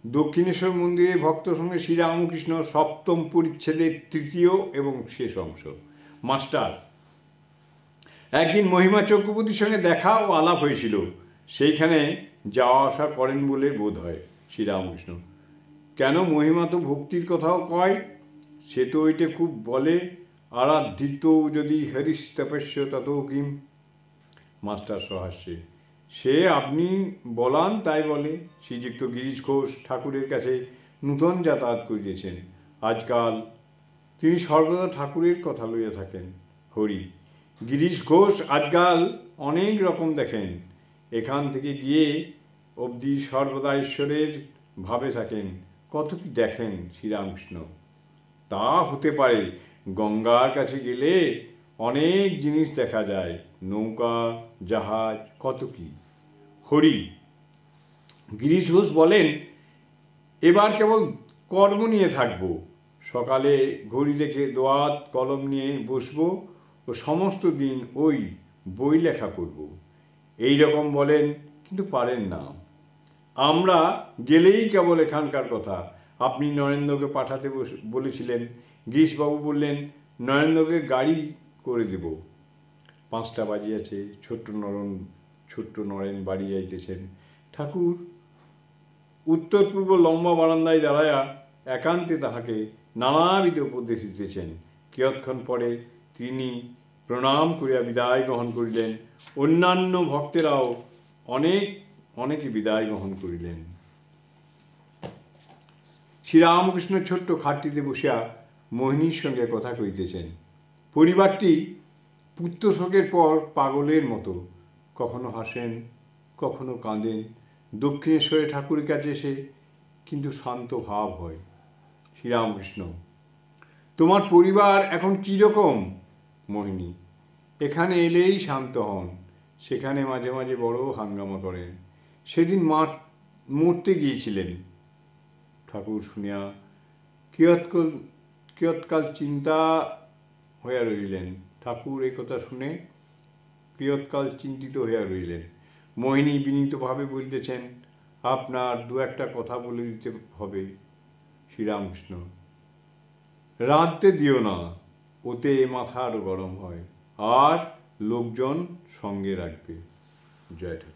দক্ষিণেশ্বর মন্দিরে ভক্ত সঙ্গে শ্রীরামকৃষ্ণ, সপ্তম পরিচ্ছেদের তৃতীয় এবং শেষ অংশ। মাস্টার, একদিন মহিমা চক্রবর্তীর সঙ্গে দেখা ও আলাপ হয়েছিল, সেইখানে যাওয়া আসা করেন বলে বোধ হয়। শ্রীরামকৃষ্ণ: কেন, মহিমা তো ভক্তির কথাও কয়, সে তো ওইটে খুব বলে, আরাধিত যদি হরিশ তপস্য তত কিম। মাস্টার সহাস্যে: সে আপনি বলান তাই বলে। শ্রীযুক্ত গিরিশ ঘোষ ঠাকুরের কাছে নূতন যাতায়াত করিতেছেন আজকাল, তিনি সর্বদা ঠাকুরের কথা লইয়া থাকেন। হরি: গিরিশ ঘোষ আজকাল অনেক রকম দেখেন, এখান থেকে গিয়ে অবধি সর্বদা ঈশ্বরের ভাবে থাকেন, কত কি দেখেন। শ্রীরামকৃষ্ণ: তা হতে পারে, গঙ্গার কাছে গেলে অনেক জিনিস দেখা যায়, নৌকা, জাহাজ, কত কি। হরি: গিরিশ ঘোষ বলেন, এবার কেবল কর্ম নিয়ে থাকব, সকালে ঘড়ি দেখে দোয়াত কলম নিয়ে বসব ও সমস্ত দিন ওই বই লেখা করব। এই রকম বলেন, কিন্তু পারেন না। আমরা গেলেই কেবল এখানকার কথা। আপনি নরেন্দ্রকে পাঠাতে বলেছিলেন, গিরিশবাবু বললেন নরেন্দ্রকে গাড়ি করে দেব। 5টা বাজিয়াছে, ছোট্ট নরেন বাড়ি যাইতেছেন। ঠাকুর উত্তর পূর্ব লম্বা বারান্দায় দাঁড়াইয়া একান্তে তাহাকে নানাবিধ উপদেশ দিতেছেন। কিয়ৎক্ষণ পরে তিনি প্রণাম করিয়া বিদায় গ্রহণ করিলেন। অন্যান্য ভক্তেরাও অনেকে বিদায় গ্রহণ করিলেন। শ্রীরামকৃষ্ণ ছোট্ট খাটটিতে বসিয়া মোহিনীর সঙ্গে কথা কইতেছেন। পরিবারটি পুত্রশোকের পর পাগলের মতো, কখনো হাসেন, কখনো কাঁদেন। দক্ষিণেশ্বরে ঠাকুরের কাছে এসে কিন্তু শান্ত ভাব হয়। শ্রীরামকৃষ্ণ: তোমার পরিবার এখন কীরকম? মোহিনী: এখানে এলেই শান্ত হন, সেখানে মাঝে মাঝে বড় হাঙ্গামা করেন। সেদিন মরতে গিয়েছিলেন। ঠাকুর শুনিয়া কিয়ৎকাল চিন্তা হইয়া রইলেন। ঠাকুর এই কথা শুনে কিয়ৎকাল চিন্তিত হইয়া রইলেন। মোহিনী বিনীতভাবে বলিতেছেন, আপনার 2-একটা কথা বলে দিতে হবে। শ্রীরামকৃষ্ণ: রাঁধতে দিও না, ওতে মাথা আরও গরম হয়, আর লোকজন সঙ্গে রাখবে। জয় ঠাকুর।